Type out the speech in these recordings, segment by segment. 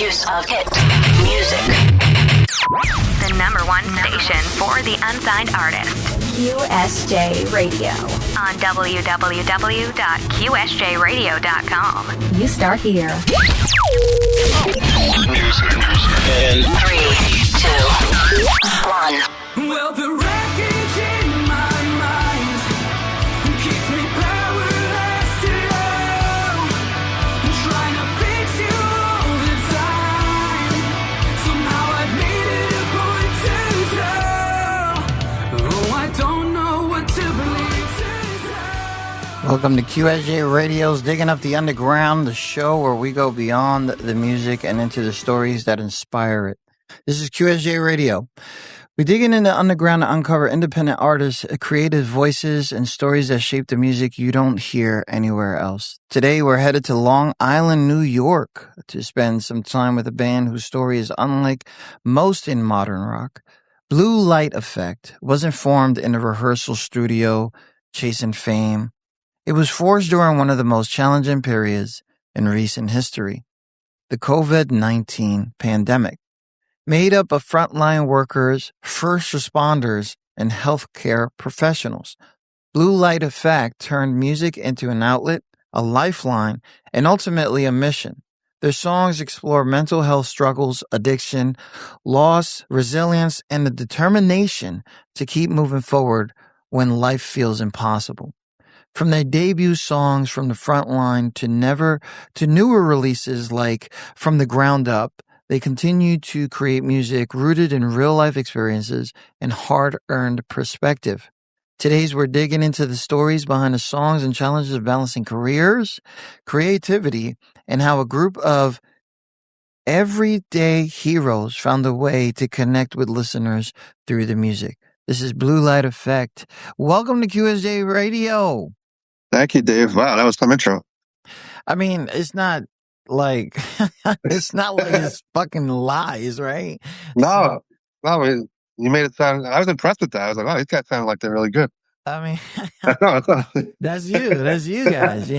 news of hit music. The number one station for the unsigned artist. QSJ Radio. On www.qsjradio.com. You start here. Music. In 3, 2, 1. Well, the wreckage in my mind keeps me powerless to you. I'm trying to fix you all the time. Somehow I've made it a point to tell. Oh, I don't know what to believe to tell. Welcome to QSJ Radio's Digging Up the Underground, the show where we go beyond the music and into the stories that inspire it. This is QSJ Radio. We dig in the underground to uncover independent artists, creative voices, and stories that shape the music you don't hear anywhere else. Today, we're headed to Long Island, New York, to spend some time with a band whose story is unlike most in modern rock. Blue Light Effect wasn't formed in a rehearsal studio chasing fame. It was forged during one of the most challenging periods in recent history, the COVID-19 pandemic. Made up of frontline workers, first responders, and healthcare professionals, Blue Light Effect turned music into an outlet, a lifeline, and ultimately a mission. Their songs explore mental health struggles, addiction, loss, resilience, and the determination to keep moving forward when life feels impossible. From their debut songs From the Frontline to newer releases like From the Ground Up, they continue to create music rooted in real-life experiences and hard-earned perspective. Today's we're digging into the stories behind the songs and challenges of balancing careers, creativity, and how a group of everyday heroes found a way to connect with listeners through the music. This is Blue Light Effect. Welcome to QSJ Radio. Thank you, Dave. Wow, that was some intro. I mean, it's not like it's fucking lies, right? No, you made it sound. I was impressed with that. I was like, oh, these guys sound like they're really good. I mean, No, it's not. that's you guys,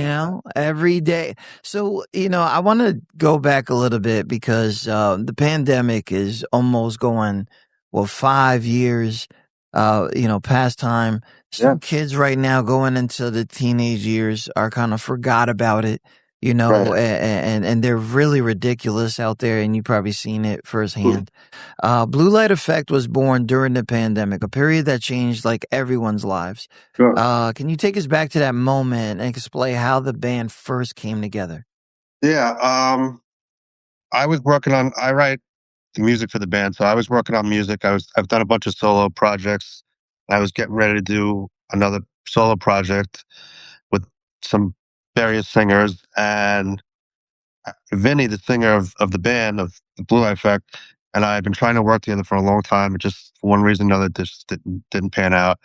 every day. So, I want to go back a little bit because the pandemic is almost going, 5 years, past time. Some kids right now going into the teenage years are kind of forgot about it. Right. And they're really ridiculous out there, and you've probably seen it firsthand. Blue Light Effect was born during the pandemic, a period that changed like everyone's lives. Sure. Can you take us back to that moment and explain how the band first came together? Yeah. I write the music for the band, so I was working on music. I've done a bunch of solo projects. I was getting ready to do another solo project with some various singers, and Vinny, the singer of the band of the Blue Light Effect, and I had been trying to work together for a long time. It just for one reason or another just didn't pan out.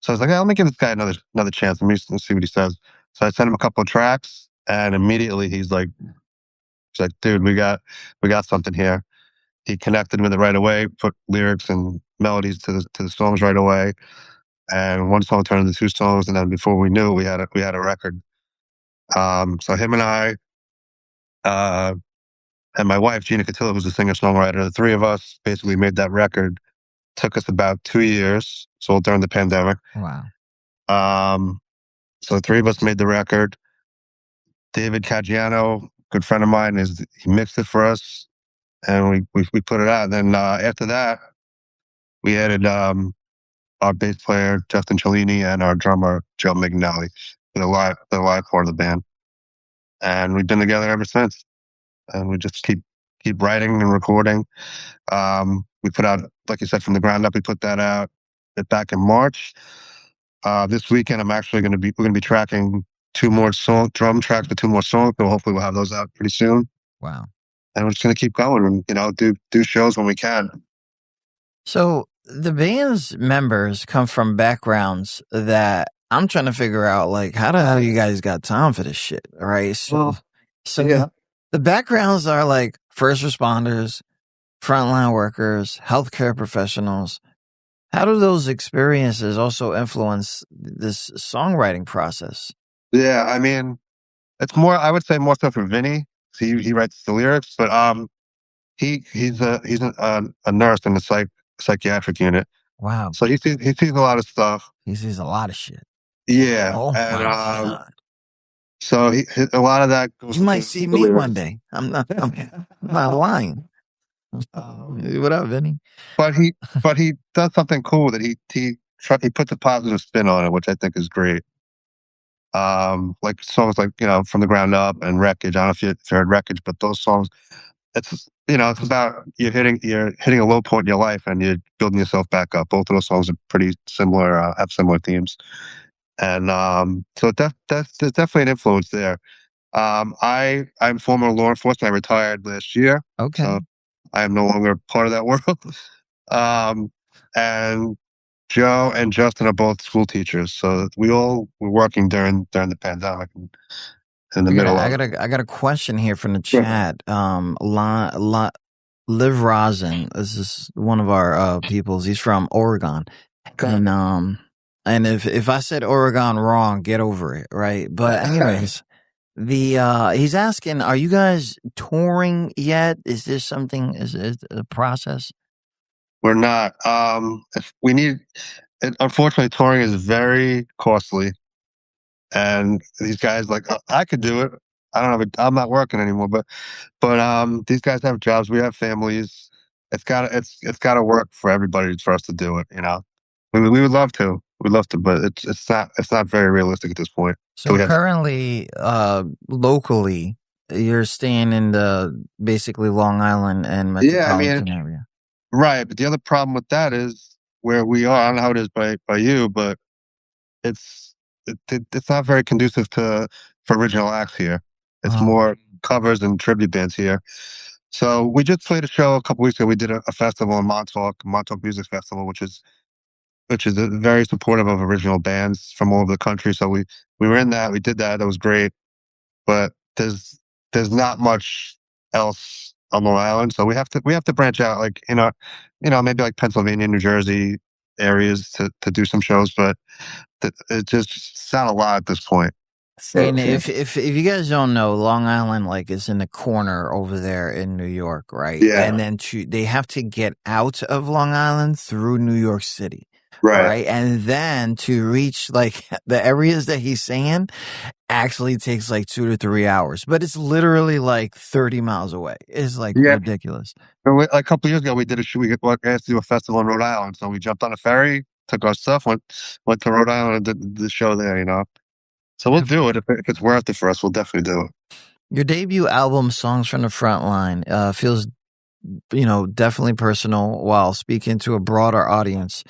So I was like, let me give this guy another chance. Let me see what he says. So I sent him a couple of tracks, and immediately he's like, dude, we got something here. He connected with it right away, put lyrics and melodies to the songs right away, and one song turned into two songs, and then before we knew, we had a record. So him and I, and my wife, Gina Cotillo, who's a singer-songwriter, the three of us basically made that record. Took us about 2 years, so during the pandemic. Wow. So the three of us made the record. David Caggiano, good friend of mine, he mixed it for us, and we put it out. And then after that, we added our bass player, Justin Cellini, and our drummer, Joe Mignelli, the live part of the band. And we've been together ever since. And we just keep writing and recording. We put out, like you said, From the Ground Up. We put that out back in March. This weekend, we're going to be tracking two more drum tracks for two more songs. So hopefully we'll have those out pretty soon. Wow. And we're just going to keep going and, do shows when we can. So the band's members come from backgrounds that I'm trying to figure out, like, how the hell you guys got time for this shit, right? So yeah. The backgrounds are like first responders, frontline workers, healthcare professionals. How do those experiences also influence this songwriting process? Yeah, I mean, it's more, I would say more so for Vinny. He writes the lyrics, but he's a nurse in the psychiatric unit. Wow. So he sees a lot of stuff. He sees a lot of shit. Yeah, Oh and my God. so a lot of that goes. You might into see the me lyrics. one day. I'm not lying. What up, Vinny? But he does something cool that he puts a positive spin on it, which I think is great. Like songs like From the Ground Up and Wreckage. I don't know if you heard Wreckage, but those songs, it's about you're hitting a low point in your life and you're building yourself back up. Both of those songs are pretty similar, have similar themes, and so there's definitely an influence there. I'm former law enforcement. I retired last year, Okay. so I am no longer part of that world. And Joe and Justin are both school teachers, so we all were working during the pandemic in the middle of it. I got a question here from the Sure. chat. Liv Rosin, this is one of our peoples. He's from Oregon, and if I said Oregon wrong, get over it, right? But anyways, he's asking, are you guys touring yet? Is this something? Is it a process? We're not. If we need. Unfortunately, touring is very costly, and these guys I could do it. I don't have. I'm not working anymore, but these guys have jobs. We have families. It's gotta work for everybody for us to do it. We would love to. We'd love to, but it's not very realistic at this point. So we have currently, locally, you're staying in the basically Long Island and Yeah, I metropolitan mean, area. right. But the other problem with that is where we are. I don't know how it is by you, but it's it's not very conducive for original acts here. It's Oh. more covers and tribute bands here. So we just played a show a couple weeks ago. We did a festival in Montauk Music Festival, which is very supportive of original bands from all over the country. So we were in that. We did that. That was great. But there's not much else on Long Island, so we have to branch out, like maybe like Pennsylvania, New Jersey areas to do some shows, but it just it's not a lot at this point. And if you guys don't know, Long Island is in the corner over there in New York, right? Yeah. And then they have to get out of Long Island through New York City, Right. And then to reach the areas that he's saying actually takes 2 to 3 hours, but it's literally 30 miles away. It's Yeah. ridiculous. A couple of years ago, we did a show. We got asked to do a festival in Rhode Island, so we jumped on a ferry, took our stuff, went to Rhode. Island, and did the show there. So we'll do it if it's worth it for us. We'll definitely do it. Your debut album, Songs from the Frontline, feels, definitely personal while speaking to a broader audience.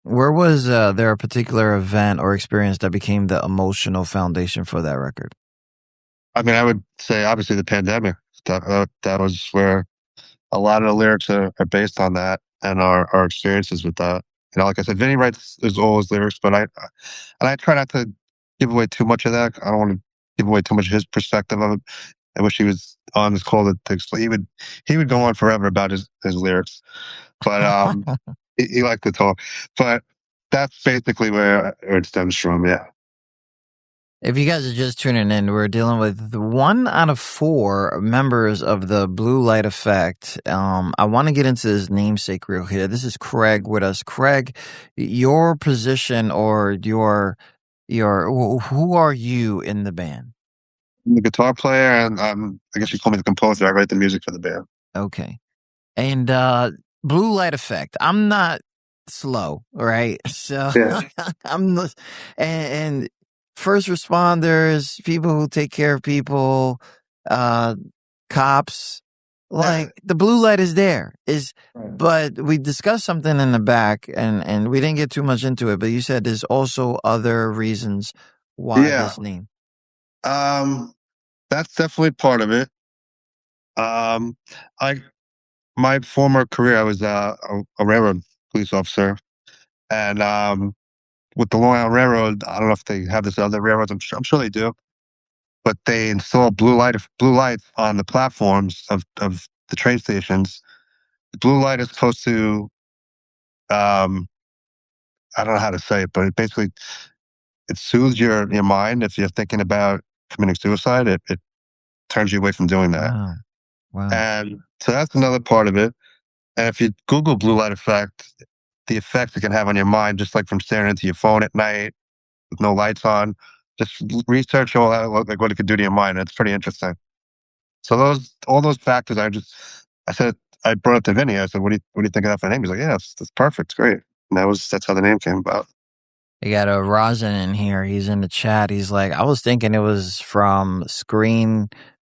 Where was there a particular event or experience that became the emotional foundation for that record? I mean, I would say obviously the pandemic. That was where a lot of the lyrics are based on that and our experiences with that. Like I said, Vinny writes all his lyrics, but I try not to give away too much of that. I don't want to give away too much of his perspective of it. I wish he was on this call to explain. He would go on forever about his lyrics, but he liked to talk. But that's basically where it stems from. Yeah. If you guys are just tuning in, we're dealing with 1 out of 4 members of the Blue Light Effect. I want to get into his namesake real here. This is Craig with us. Craig, your position or who are you in the band? I'm the guitar player, and I guess you call me the composer. I write the music for the band. Okay. And Blue Light Effect. I'm not slow, right? So Yeah. and first responders, people who take care of people, cops, the blue light is there. Right. But we discussed something in the back and we didn't get too much into it, but you said there's also other reasons why this name. That's definitely part of it. My former career, I was a railroad police officer, and with the Long Island Railroad, I don't know if they have this at other railroads. I'm sure they do, but they install blue lights on the platforms of the train stations. The blue light is supposed to, I don't know how to say it, but it soothes your mind if you're thinking about committing suicide. It turns you away from doing that. Wow. Wow. And so that's another part of it. And if you Google blue light effect, the effect it can have on your mind, just like from staring into your phone at night with no lights on, just research all that, like what it could do to your mind. It's pretty interesting. So all those factors, I said, I brought it to Vinny. I said, what do you think of that for a name? He's like, yeah, that's perfect. It's great. And that's how the name came about. You got a Rosin in here. He's in the chat. He's like, I was thinking it was from screen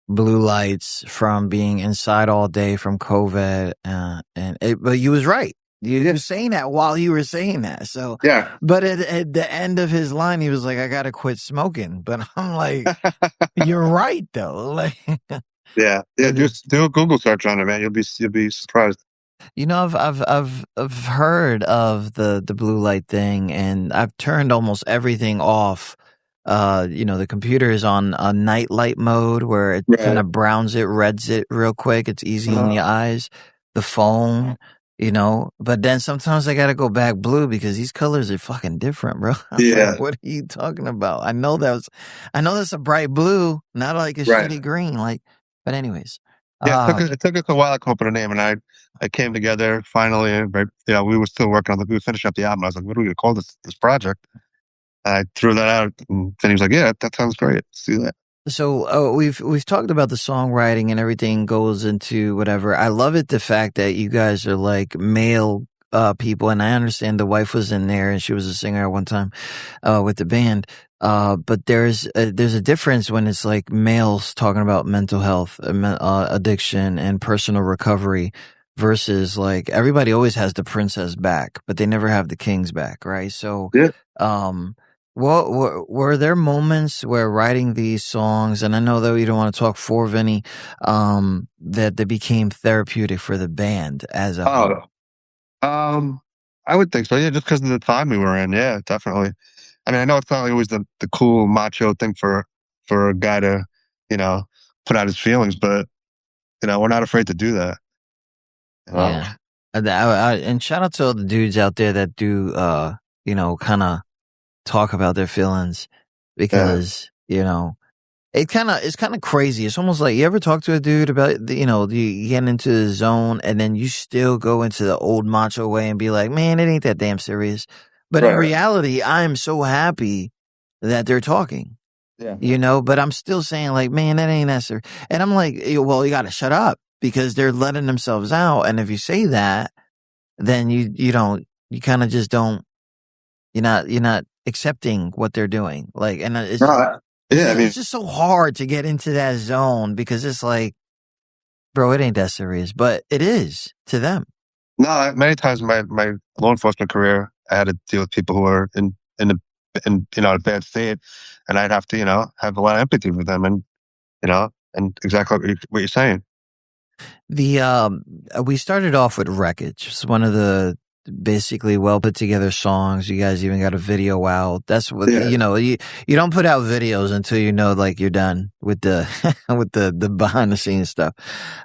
blue lights from being inside all day from COVID. But you was right. You were saying that while you were saying that. So, Yeah. but at the end of his line, he was like, I got to quit smoking. But I'm like, you're right though. Like, Yeah. Just do a Google search on it, man. You'll be surprised. you know, I've heard of the blue light thing, and I've turned almost everything off. The computer is on a night light mode where it kind of browns it, reds it real quick. It's easy on the eyes. The phone, but then sometimes I gotta go back blue because these colors are fucking different, bro. I'm like, what are you talking about? I know that's a bright blue, not like a shitty green. But anyways. Yeah, it took us a while to come up with a name, and I came together finally. Right, we were still working on we were finishing up the album. I was like, what are we gonna call this project? And I threw that out, and then he was like, yeah, that sounds great. Let's do that. So we've talked about the songwriting and everything goes into whatever. I love it, the fact that you guys are like male people, and I understand the wife was in there and she was a singer at one time with the band. But there's a difference when it's like males talking about mental health, addiction, and personal recovery versus like everybody always has the princess back, but they never have the king's back, right? So, were there moments where writing these songs, and I know that you don't want to talk for Vinny, that they became therapeutic for the band as a whole? I would think so. Yeah, just because of the time we were in. Yeah, definitely. I mean, I know it's not always the cool macho thing for a guy to, put out his feelings, but we're not afraid to do that. Yeah. And shout out to all the dudes out there that do, kind of talk about their feelings because, it's kind of crazy. It's almost like you ever talk to a dude about, you get into the zone and then you still go into the old macho way and be like, man, it ain't that damn serious. But in reality, I'm so happy that they're talking, but I'm still saying like, man, that ain't that serious. And I'm like, well, you got to shut up because they're letting themselves out. And if you say that, then you kind of just don't, you're not accepting what they're doing. Like, and it's just so hard to get into that zone because it's like, bro, it ain't that serious, but it is to them. No, many times in my law enforcement career, I had to deal with people who are in a bad state, and I'd have to have a lot of empathy for them, and and exactly what you're saying. We started off with Wreckage. It's one of the basically well put together songs. You guys even got a video out. That's what you don't put out videos until like you're done with the with the behind the scenes stuff.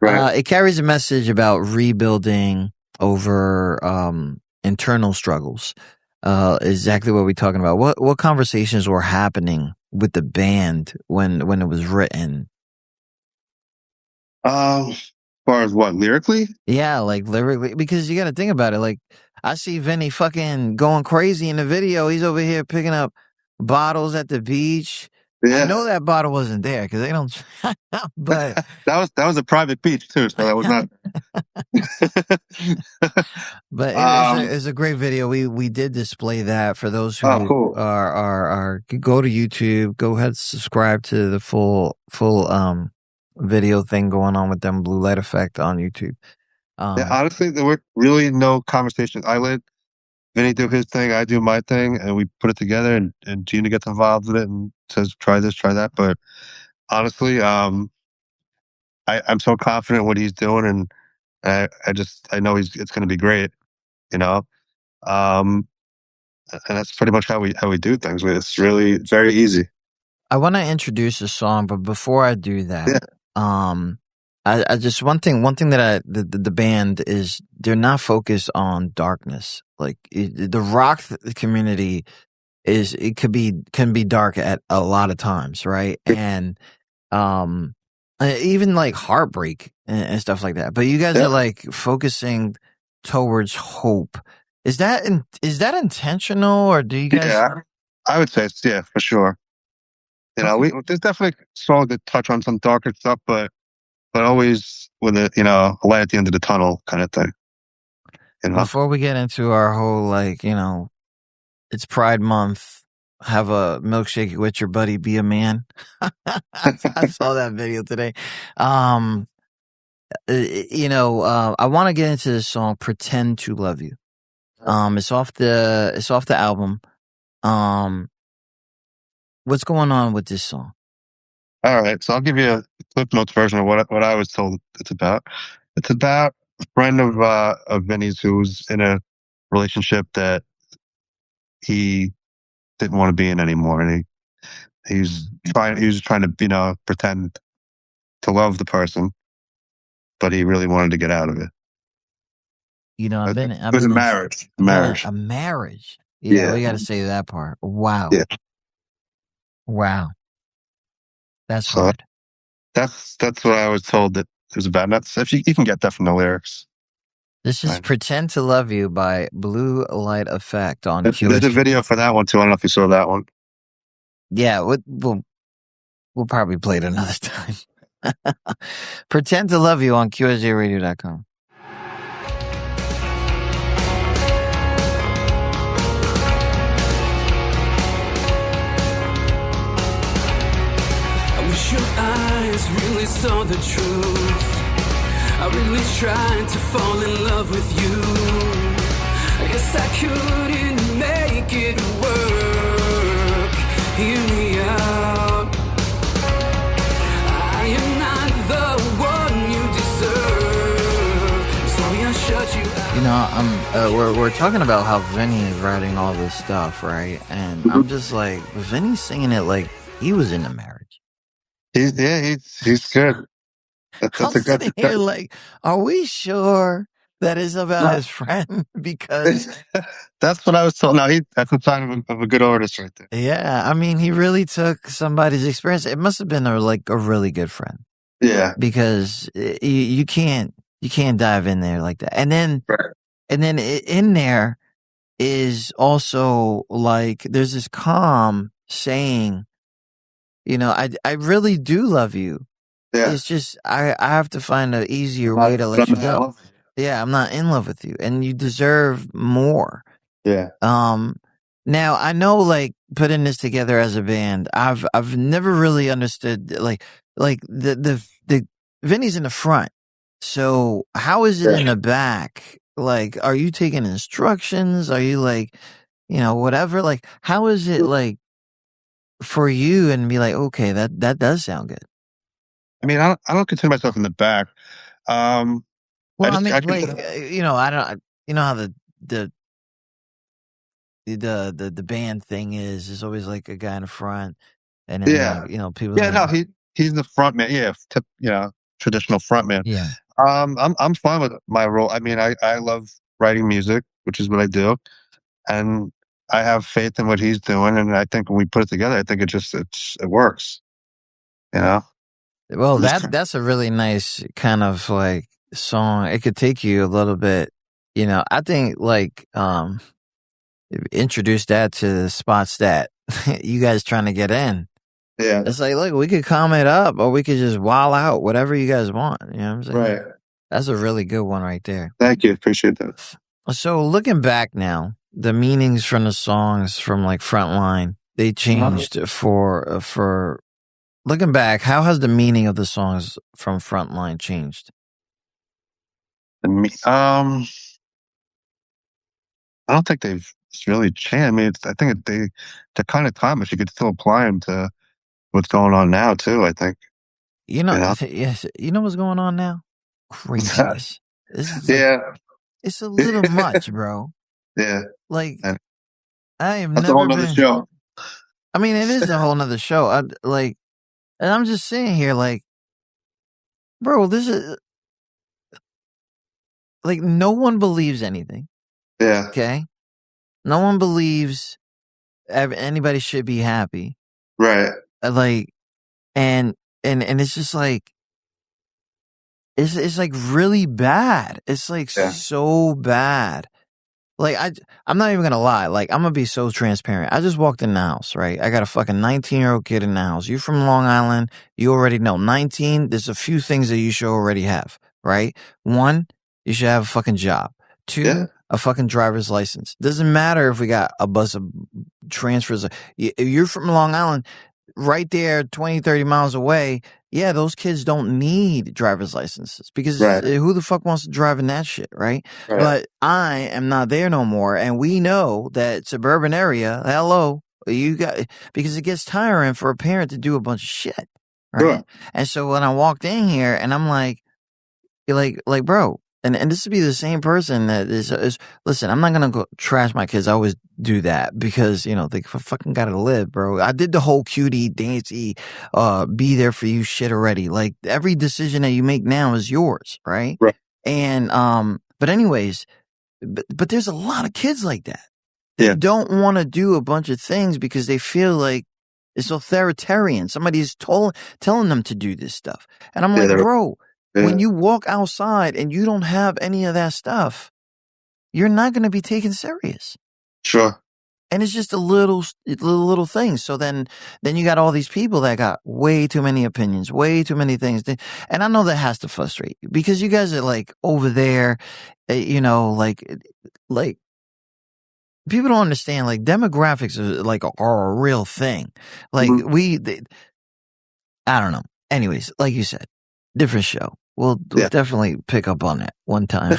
It carries a message about rebuilding over internal struggles. Exactly what we're talking about. What conversations were happening with the band when it was written? As far as what, lyrically? Yeah, like lyrically, because you got to think about it. Like, I see Vinny fucking going crazy in the video. He's over here picking up bottles at the beach. Yeah. I know that bottle wasn't there because they don't. But that was a private beach too, so that was not. But it's a great video. We did display that for those who are go to YouTube. Go ahead, subscribe to the full video thing going on with them blue light effect on YouTube. Honestly, there were really no conversations. I let Vinny do his thing, I do my thing, and we put it together, and Gina gets involved with it and says, try this, try that. But honestly, I'm so confident in what he's doing, and I know it's going to be great, and that's pretty much how we do things. It's really very easy. I want to introduce a song, but before I do that, I just one thing that the band is, they're not focused on darkness. Like the rock community can be dark at a lot of times, right? And even like heartbreak and stuff like that. But you guys are like focusing towards hope. Is that intentional, or do you guys? Yeah, I would say it's, yeah, for sure. You know, there's definitely songs that touch on some darker stuff, but always with a a light at the end of the tunnel kind of thing. You know, Before we get into our whole like it's Pride Month, have a milkshake with your buddy, be a man. I saw that video today. I want to get into this song, "Pretend to Love You." It's off the album. What's going on with this song? all right, so I'll give you a Clip Notes version of what I was told it's about. It's about a friend of Vinny's who's in a relationship that he didn't want to be in anymore, and he was trying to pretend to love the person, but he really wanted to get out of it. It It was a marriage. A marriage. Yeah, we got to say that part. Wow. Yeah. Wow. That's So hard. that's what I was told that it was about. And that's, if you can get that from the lyrics. This is Right. "Pretend to Love You" by Blue Light Effect on There's QSG. a video for that one too. I don't know if you saw that one. Yeah, we'll probably play it another time. "Pretend to Love You" on QSJRadio.com. I wish your eyes really saw the truth. I really tried to fall in love with you. I guess I couldn't make it work. Hear me out. I am not the one you deserve. Sorry I shut you out. We're talking about how Vinny is writing all this stuff, right? And I'm just like, Vinny's singing it like he was in a marriage. He's good. I'm sitting here like, are we sure that is about his friend? Because that's what I was told. No, that's a sign of a good artist right there. yeah, I mean, he really took somebody's experience. It must have been a really good friend. Yeah, because you can't dive in there like that. And then in there is also like there's this calm saying, I really do love you. yeah. It's just I have to find an easier way to let you go. Yeah, I'm not in love with you, and you deserve more. Yeah. Now I know, like, putting this together as a band, I've never really understood like the Vinny's in the front, so how is it in the back? Like, are you taking instructions? Are you like, whatever? Like, how is it like for you and be like, okay, that does sound good. I mean, I don't consider myself in the back. Well, I mean, I like, consider- I don't, how the band thing is. There's always like a guy in the front, and then Yeah. people. Yeah, no, he's the front man. Yeah, traditional front man. Yeah. I'm fine with my role. I mean, I love writing music, which is what I do, and I have faith in what he's doing. And I think when we put it together, I think it works. Well, that's a really nice kind of like song. It could take you a little bit. I think like introduce that to the spots that you guys trying to get in. Yeah. It's like, look, we could calm it up, or we could just wild out, whatever you guys want. You know what I'm saying? Right. That's a really good one right there. Thank you. Appreciate that. So looking back now, the meanings from the songs from like Frontline, they changed for looking back. How has the meaning of the songs from Frontline changed? I don't think they've really changed. I mean, I think they're kind of timeless. You could still apply them to what's going on now too. I think. Yes. You know what's going on now? Craziness. This is it's a little much, bro. Yeah. Like, And I have that's never a whole nother been. show. I mean, it is a whole nother show. And I'm just sitting here like, bro, this is like, no one believes anything. Yeah. Okay. No one believes anybody should be happy. Right. Like, and it's just like, It's like really bad. It's like Yeah. so bad. Like I'm not even gonna lie. Like I'm gonna be so transparent. I just walked in the house, right? I got a fucking 19-year-old kid in the house. You from Long Island? You already know 19. There's a few things that you should already have, right? One, you should have a fucking job. Two, Yeah. a fucking driver's license. Doesn't matter if we got a bus of transfers. If you're from Long Island, right there, 20, 30 miles away. Yeah, those kids don't need driver's licenses because Right. who the fuck wants to drive in that shit, right? Right. But I am not there no more, and we know that suburban area. Hello, you got because it gets tiring for a parent to do a bunch of shit, right? Sure. And so when I walked in here, and I'm like, bro, and this would be the same person that is. Listen, I'm not gonna go trash my kids. I always do that because they fucking gotta live, bro. I did the whole cutie, dancey, be there for you shit already. Like every decision that you make now is yours, right? Right. And but anyways, but there's a lot of kids like that. They Yeah. don't want to do a bunch of things because they feel like it's authoritarian. Somebody's telling them to do this stuff, and I'm Yeah, like, they're- bro. Yeah. When you walk outside and you don't have any of that stuff, you're not going to be taken serious. Sure. And it's just a little thing. So then you got all these people that got way too many opinions, way too many things. And I know that has to frustrate you because you guys are like over there, like people don't understand. Like demographics are a real thing. Like Mhm. I don't know. Anyways, like you said, different show. We'll definitely pick up on that one time.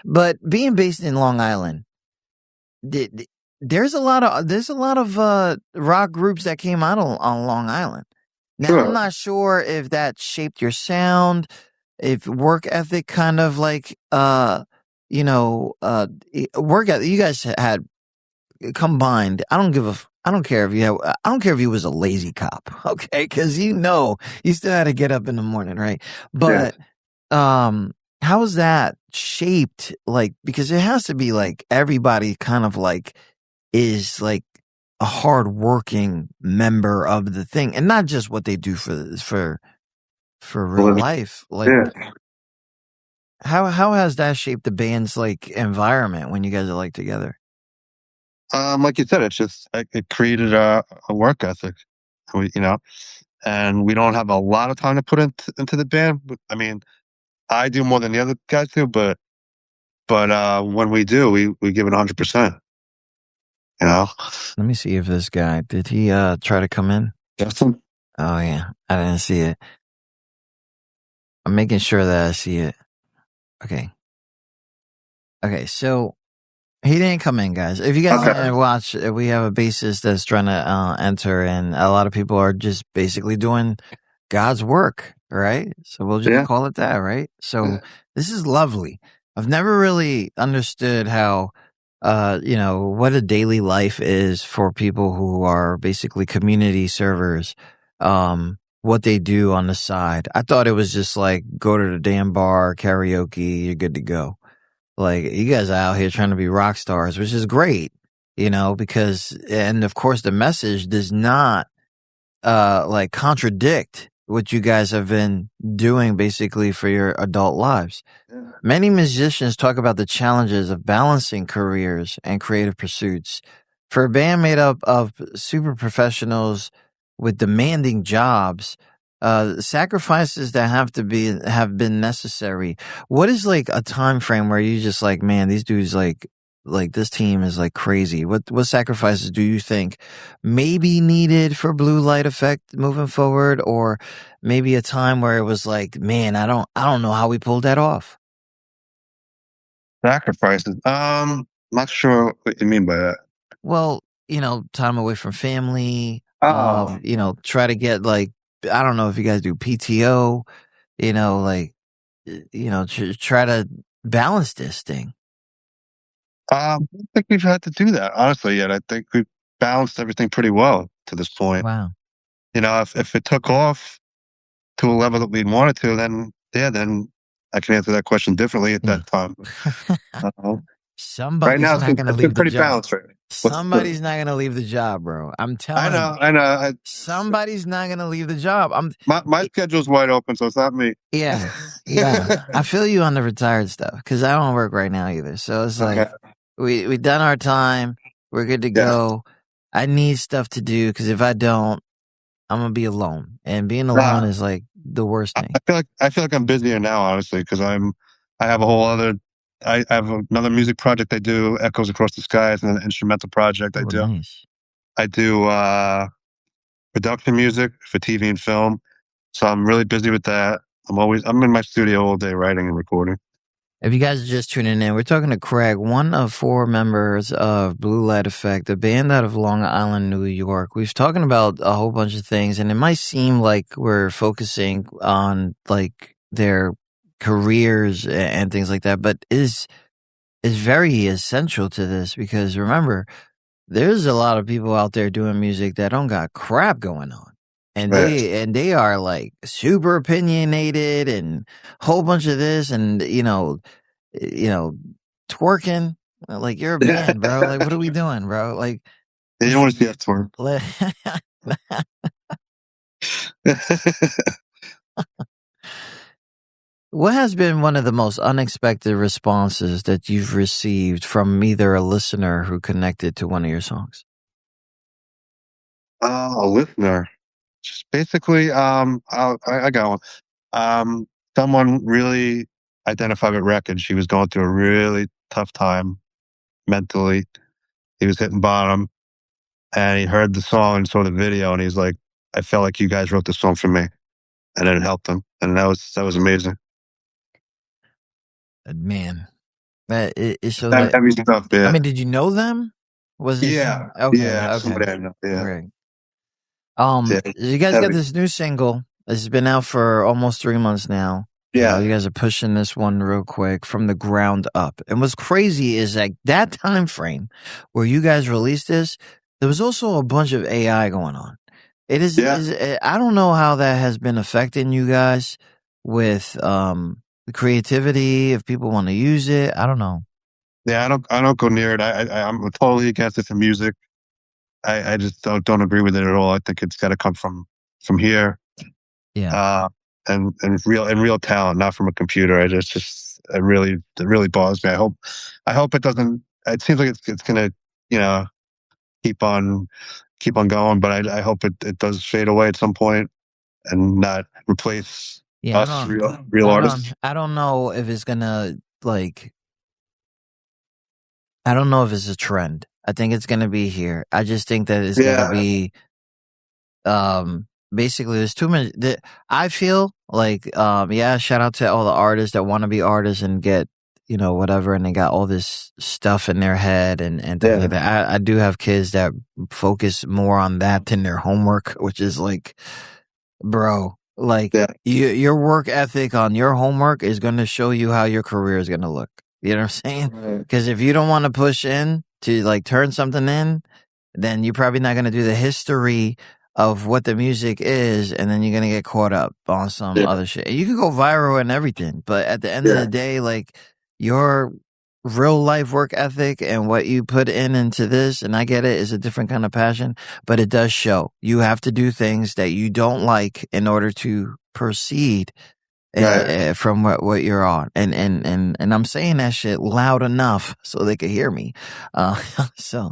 But being based in Long Island, there's a lot of rock groups that came out on Long Island. Now Sure. I'm not sure if that shaped your sound, if work ethic kind of like work ethic. You guys had combined. I don't care if you was a lazy cop, okay? Because you still had to get up in the morning, right? But how is that shaped? Like, because it has to be like everybody kind of like is like a hardworking member of the thing, and not just what they do for real life. Like, how has that shaped the band's like environment when you guys are like together? Like you said, it created a work ethic. And we don't have a lot of time to put into the band. I mean, I do more than the other guys do, but when we do, we give it 100%. Let me see if this guy did he try to come in. Justin? Oh yeah, I didn't see it. I'm making sure that I see it. Okay, so he didn't come in, guys. If you guys didn't watch, we have a bassist that's trying to enter, and a lot of people are just basically doing God's work, right? So we'll just call it that, right? So this is lovely. I've never really understood how, what a daily life is for people who are basically community servers. What they do on the side. I thought it was just like go to the damn bar, karaoke, you're good to go. Like you guys are out here trying to be rock stars, which is great, because, and of course the message does not, like contradict what you guys have been doing basically for your adult lives. Many musicians talk about the challenges of balancing careers and creative pursuits. For a band made up of super professionals with demanding jobs, sacrifices that have been necessary. What is like a time frame where you just like, man, these dudes like this team is like crazy. What sacrifices do you think may be needed for Blue Light Effect moving forward, or maybe a time where it was like, man, I don't know how we pulled that off. Sacrifices. Not sure what you mean by that. Well, time away from family. Oh. Try to get like, I don't know if you guys do PTO, try to balance this thing. I don't think we've had to do that, honestly, yet. I think we've balanced everything pretty well to this point. Wow. If it took off to a level that we wanted to, then I can answer that question differently at that time. Somebody's now, not going to it's been leave the pretty job. balanced right now. Somebody's not going to leave the job, bro. I'm telling I you. know. Somebody's not going to leave the job. My schedule's wide open, so it's not me. Yeah. I feel you on the retired stuff because I don't work right now either. So it's like we done our time. We're good to go. I need stuff to do because if I don't, I'm gonna be alone, and being alone is like the worst thing. I feel like I'm busier now, honestly, because I have a whole other. I have another music project I do, Echoes Across the Skies, and an instrumental project I do. Nice. I do production music for TV and film, so I'm really busy with that. I'm in my studio all day writing and recording. If you guys are just tuning in, we're talking to Craig, one of 4 members of Blue Light Effect, a band out of Long Island, New York. We've talking about a whole bunch of things, and it might seem like we're focusing on like their careers and things like that, but is very essential to this because remember, there's a lot of people out there doing music that don't got crap going on. And they are like super opinionated and a whole bunch of this and twerking. Like you're a band, bro. Like what are we doing, bro? Like you don't want to see that twerk. What has been one of the most unexpected responses that you've received from either a listener who connected to one of your songs? A listener. Just basically, I got one. Someone really identified with Wreckage. She was going through a really tough time mentally. He was hitting bottom, and he heard the song and saw the video, and he's like, "I felt like you guys wrote the song for me," and it helped him, and that was amazing. Man, that is so. That heavy stuff, yeah. I mean, did you know them? Was it? Yeah. Okay. Yeah. Okay. Somebody I know. Yeah. Great. Yeah. You guys got this new single. It's been out for almost 3 months now. Yeah. You guys are pushing this one real quick from the ground up. And what's crazy is like that time frame where you guys released this, there was also a bunch of AI going on. It is, I don't know how that has been affecting you guys with the creativity, if people want to use it. I don't know. Yeah, I don't go near it. I'm totally against it for music. I just don't agree with it at all. I think it's got to come from here. Yeah. And real talent, not from a computer. It really bothers me. I hope it doesn't. It seems like it's gonna keep on going, but I hope it does fade away at some point and not replace us real artists. I don't know if it's gonna like. I don't know if it's a trend. I think it's gonna be here. I just think that it's gonna be. Basically, there's too many. I feel like, shout out to all the artists that want to be artists and get, whatever, and they got all this stuff in their head and things like that. I do have kids that focus more on that than their homework, which is like, bro, like your work ethic on your homework is going to show you how your career is going to look. You know what I'm saying? Because if you don't want to push in to like turn something in, then you're probably not going to do the history of what the music is, and then you're gonna get caught up on some other shit. You can go viral and everything, but at the end of the day, like your real life work ethic and what you put into this, and I get it, is a different kind of passion, but it does show. You have to do things that you don't like in order to proceed from what you're on. And I'm saying that shit loud enough so they can hear me. So.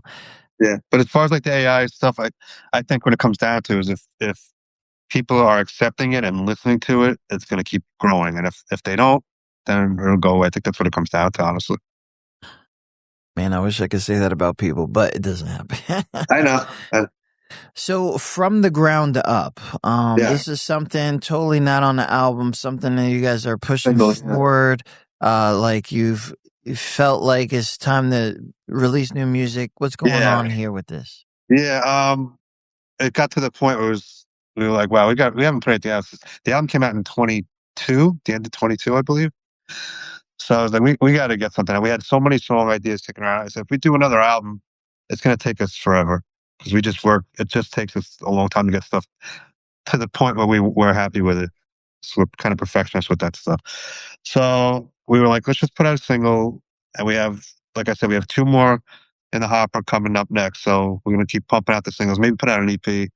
Yeah, but as far as like the AI stuff, I think what it comes down to is if people are accepting it and listening to it, it's going to keep growing, and if they don't, then it'll go away. I think that's what it comes down to, honestly. Man, I wish I could say that about people, but it doesn't happen. I know. So from the ground up, this is something totally not on the album, something that you guys are pushing forward. Like you felt like it's time to release new music. What's going on here with this? Yeah, it got to the point where we were like, wow, we haven't put anything else. The album came out in 22, the end of 22, I believe. So I was like, we got to get something. And we had so many song ideas kicking around. I said, if we do another album, it's going to take us forever because we just work. It just takes us a long time to get stuff to the point where we're happy with it. So we're kind of perfectionists with that stuff. So we were like, let's just put out a single, and we have like I said, we have 2 more in the hopper coming up next. So we're gonna keep pumping out the singles. Maybe put out an EP.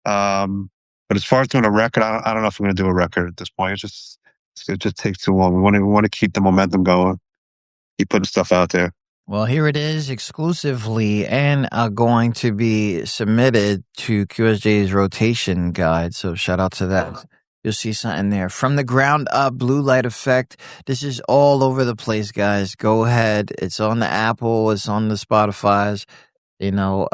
But as far as doing a record, I don't know if we're gonna do a record at this point. It just takes too long. We want to keep the momentum going. Keep putting stuff out there. Well, here it is exclusively and going to be submitted to QSJ's rotation guide. So shout out to that. You'll see something there. From the Ground Up, Blue Light Effect. This is all over the place, guys. Go ahead. It's on the Apple. It's on the Spotify's. You know,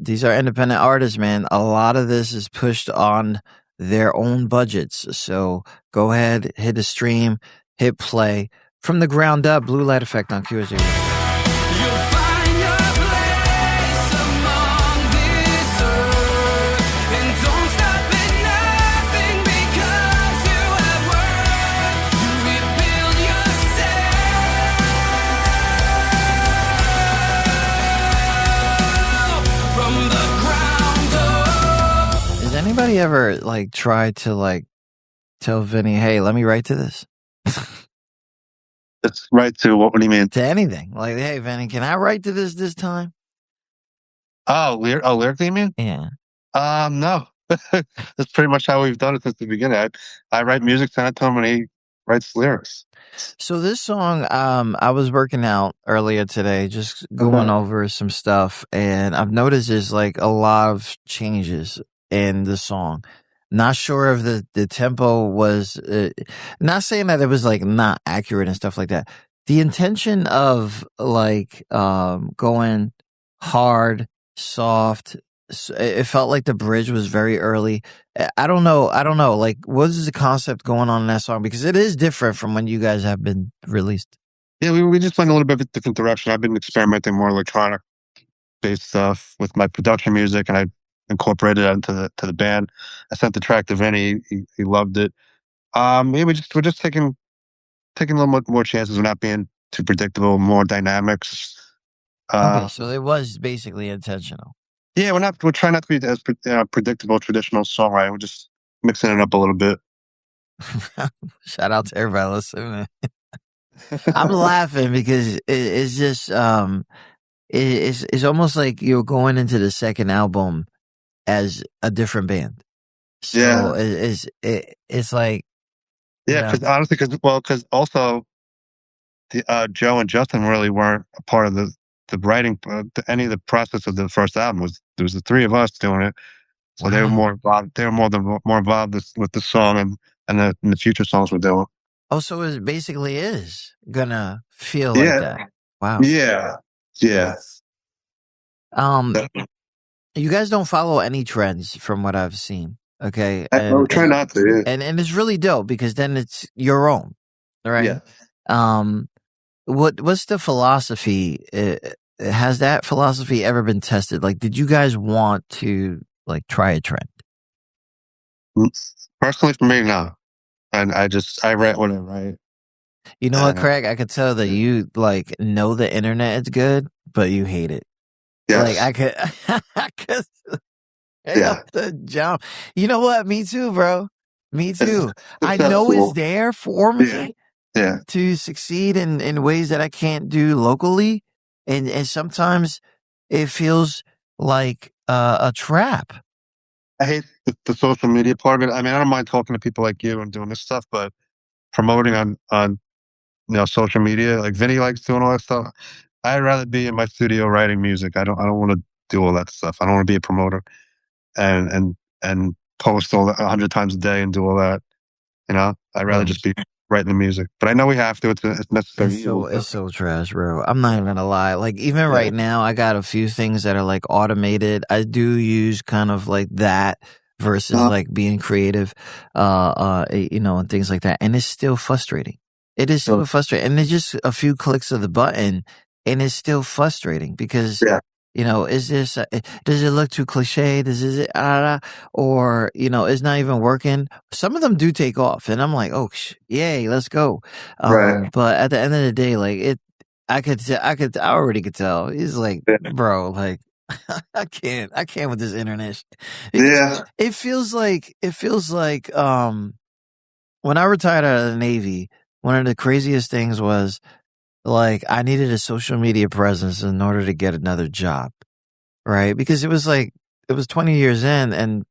these are independent artists, man. A lot of this is pushed on their own budgets. So go ahead, hit a stream, hit play. From the Ground Up, Blue Light Effect on QSJ. You'll find your place among this earth, and don't stop at nothing because you have worth. You rebuild yourself from the ground up. Has anybody ever like tried to like tell Vinny, hey, let me write to this? It's right to what do you mean? To anything. Like, hey, Vinny, can I write to this time? Lyric you mean? Yeah. No. That's pretty much how we've done it since the beginning. I write music, send it to him, and he writes lyrics. So this song, I was working out earlier today, just going over some stuff, and I've noticed there's like a lot of changes in the song. Not sure if the tempo was, not saying that it was like not accurate and stuff like that. The intention of like, going hard, soft, it felt like the bridge was very early. I don't know. Like, what is the concept going on in that song? Because it is different from when you guys have been released. Yeah, we just went a little bit of a different direction. I've been experimenting more electronic based stuff with my production music, and I incorporated that into the band. I sent the track to Vinny. He loved it. Yeah, we're just taking a little more chances. We're not being too predictable, more dynamics. Okay, so it was basically intentional. Yeah, we're trying not to be as predictable traditional songwriting. We're just mixing it up a little bit. Shout out to everybody listening. I'm laughing because it's just it's almost like you're going into the second album as a different band. So Yeah. it's like, Yeah, because honestly, because also the Joe and Justin really weren't a part of the writing, any of the process of the first album. There was the 3 of us doing it, so they were Wow. more involved. They were more involved with the song and the future songs we're doing. Oh, so it basically is gonna feel like Yeah. that. Wow. Yeah. You guys don't follow any trends from what I've seen. Okay. We're trying not to. Yeah. And it's really dope because then it's your own. Right. Yeah. What's the philosophy? Has that philosophy ever been tested? Like, did you guys want to like try a trend? Personally, for me, no. And I write what I write. You know what, Craig? I could tell that you like know the internet is good, but you hate it. Yes. Like I could Yeah. the jump. You know what? Me too, bro. Me too. I That's know cool. it's there for me. Yeah. Yeah. To succeed in ways that I can't do locally. And sometimes it feels like a trap. I hate the social media part of it. I mean, I don't mind talking to people like you and doing this stuff, but promoting on social media, like Vinny likes doing all that stuff. I'd rather be in my studio writing music. I don't want to do all that stuff. I don't want to be a promoter and post all that 100 times a day and do all that. I'd rather just be writing the music. But I know we have to. It's necessary. It's so trash, bro. I'm not even gonna lie. Like even right now, I got a few things that are like automated. I do use kind of like that versus like being creative, and things like that. And it's still frustrating. It is super frustrating. And it's just a few clicks of the button, and it's still frustrating because. Is this, does it look too cliche? Or, it's not even working. Some of them do take off and I'm like, oh, yay, let's go. Right. But at the end of the day, like I already could tell. He's like, bro, like, I can't with this internet. It feels like, when I retired out of the Navy, one of the craziest things was like I needed a social media presence in order to get another job, right? Because it was 20 years in, and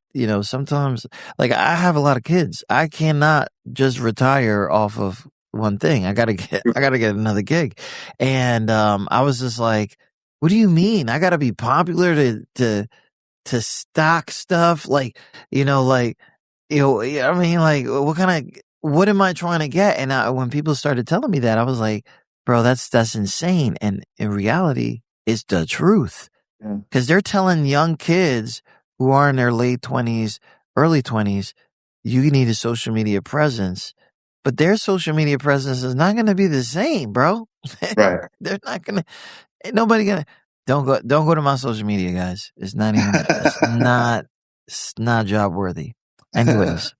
sometimes like I have a lot of kids. I cannot just retire off of one thing. I gotta get another gig. And I was just like, what do you mean? I gotta be popular to stock stuff? Like, I mean, like, what am I trying to get? And when people started telling me that, I was like, bro, that's insane. And in reality, it's the truth. Because they're telling young kids who are in their late 20s, early 20s, you need a social media presence. But their social media presence is not going to be the same, bro. Right. They're not going to, ain't nobody going to, don't go to my social media, guys. It's not job worthy. Anyways,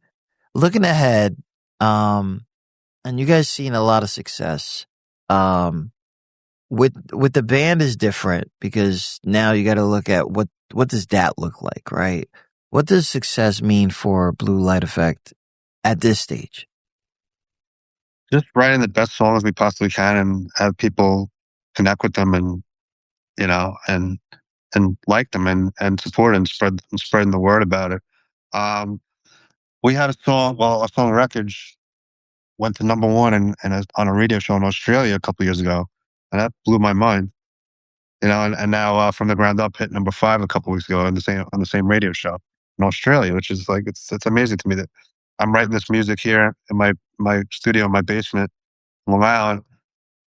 looking ahead, and you guys seen a lot of success. With the band is different because now you got to look at what does that look like, right? What does success mean for Blue Light Effect at this stage? Just writing the best songs we possibly can and have people connect with them and, and like them and support and spreading the word about it. We had a song Wreckage went to number one and on a radio show in Australia a couple years ago. And that blew my mind, and now From the Ground Up hit number 5 a couple weeks ago on the same radio show in Australia, which is like, it's amazing to me that I'm writing this music here in my studio in my basement in Long Island,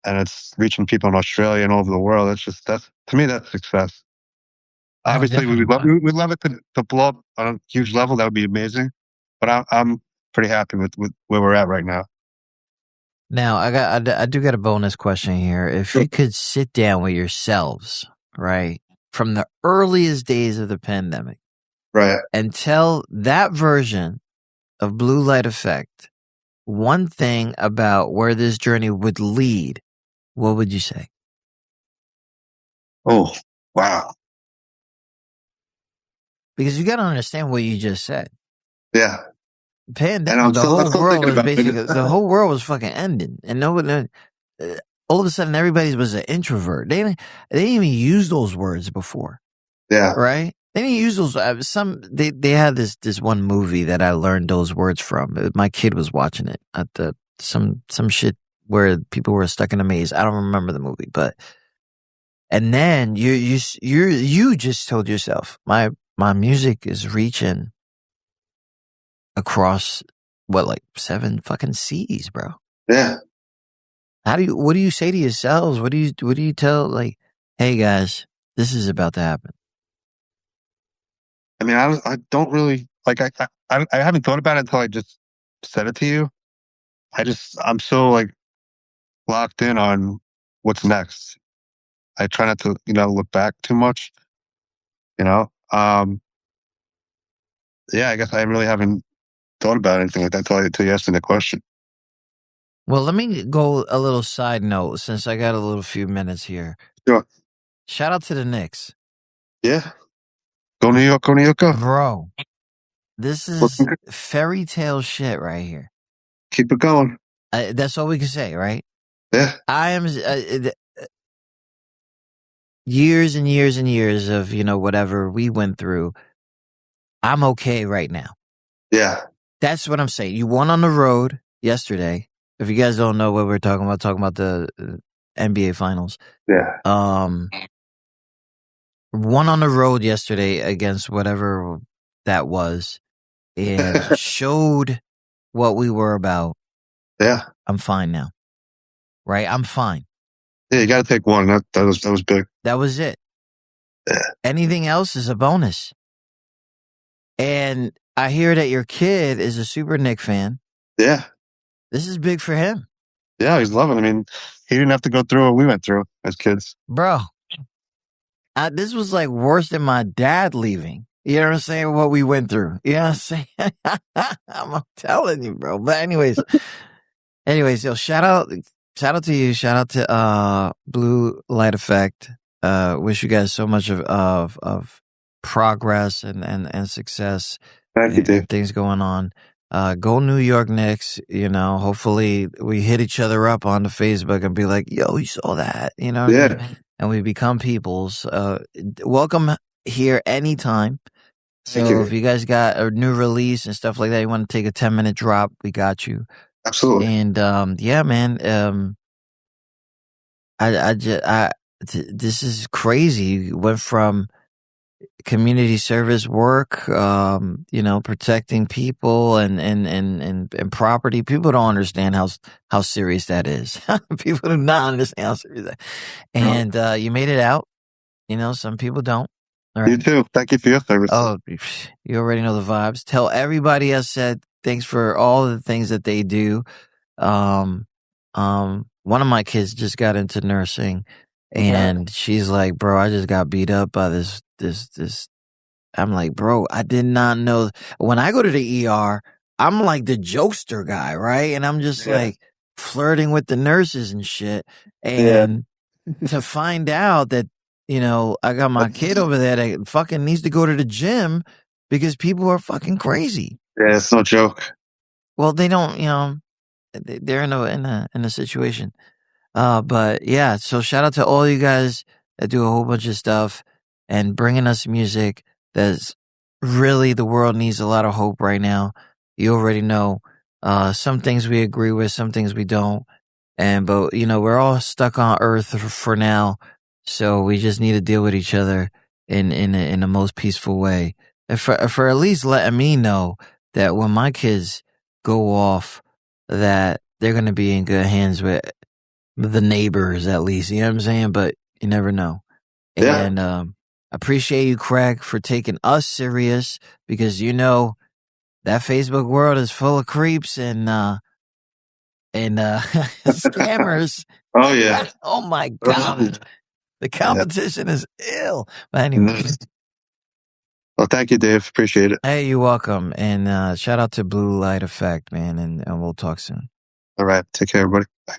and it's reaching people in Australia and all over the world. To me, that's success. Obviously, we'd love it to blow up on a huge level. That would be amazing. But I'm pretty happy with where we're at right now. Now, I do got a bonus question here. If you could sit down with yourselves, right, from the earliest days of the pandemic, right, and tell that version of Blue Light Effect one thing about where this journey would lead, what would you say? Oh, wow. Because you got to understand what you just said. Yeah. Pandemic, the whole world was fucking ending, and all of a sudden everybody was an introvert. They didn't even use those words before. Yeah, right. They didn't use those. They had this one movie that I learned those words from. My kid was watching it at some shit where people were stuck in a maze. I don't remember the movie, and then you just told yourself, my music is reaching across 7 fucking seas, bro. Yeah. What do you say to yourselves? What do you tell, like, hey guys, this is about to happen? I mean, I don't really like, I haven't thought about it until I just said it to you. I'm so like locked in on what's next. I try not to, look back too much, yeah, I guess I really haven't thought about anything like that until you asked me the question. Well, let me go a little side note since I got a few minutes here. Sure. Shout out to the Knicks. Yeah. Go New York, go New York, go. Bro, this is fairy tale shit right here. Keep it going. That's all we can say, right? Yeah. I am years and years and years of, whatever we went through. I'm okay right now. Yeah. That's what I'm saying. You won on the road yesterday. If you guys don't know what we're talking about the NBA Finals. Yeah. Won on the road yesterday against whatever that was, and showed what we were about. Yeah. I'm fine now. Right? I'm fine. Yeah, you got to take one. That was big. That was it. Yeah. Anything else is a bonus. And I hear that your kid is a super Knick fan. Yeah. This is big for him. Yeah, he's loving it. I mean, he didn't have to go through what we went through as kids. Bro, this was like worse than my dad leaving. You know what I'm saying? What we went through. You know what I'm saying? I'm telling you, bro. But anyways, yo, shout out to you. Shout out to Blue Light Effect. Wish you guys so much of progress and success. Thank you, Dave. Things going on. Go New York Knicks. Hopefully we hit each other up on the Facebook and be like, yo, you saw that, Yeah. and we become peoples. Welcome here anytime. Thank So you. if you guys got a new release and stuff like that, you want to take a 10-minute drop, we got you. Absolutely. And yeah, man. This is crazy. You went from community service work, protecting people and property. People don't understand how serious that is. People do not understand how serious that. And you made it out. Some people don't. All right. You too. Thank you for your service. Oh, you already know the vibes. Tell everybody I said thanks for all the things that they do. One of my kids just got into nursing, and she's like, bro, I just got beat up by this. I'm like, bro, I did not know. When I go to the ER, I'm like the jokester guy, right? And I'm just like flirting with the nurses and shit. And to find out that, I got my kid over there that fucking needs to go to the gym because people are fucking crazy. Yeah, it's no joke. Well, they don't, they're in a situation. But yeah, so shout out to all you guys that do a whole bunch of stuff and bringing us music that's really, the world needs a lot of hope right now. You already know, some things we agree with, some things we don't. But we're all stuck on Earth for now. So we just need to deal with each other in the most peaceful way. And for at least letting me know that when my kids go off, that they're going to be in good hands with the neighbors, at least. You know what I'm saying? But you never know. Yeah. And appreciate you, Craig, for taking us serious, because that Facebook world is full of creeps and scammers. Oh yeah. Oh my God. The competition is ill. But anyway. Well, thank you, Dave. Appreciate it. Hey, you're welcome. And shout out to Blue Light Effect, man. And we'll talk soon. All right. Take care, everybody. Bye.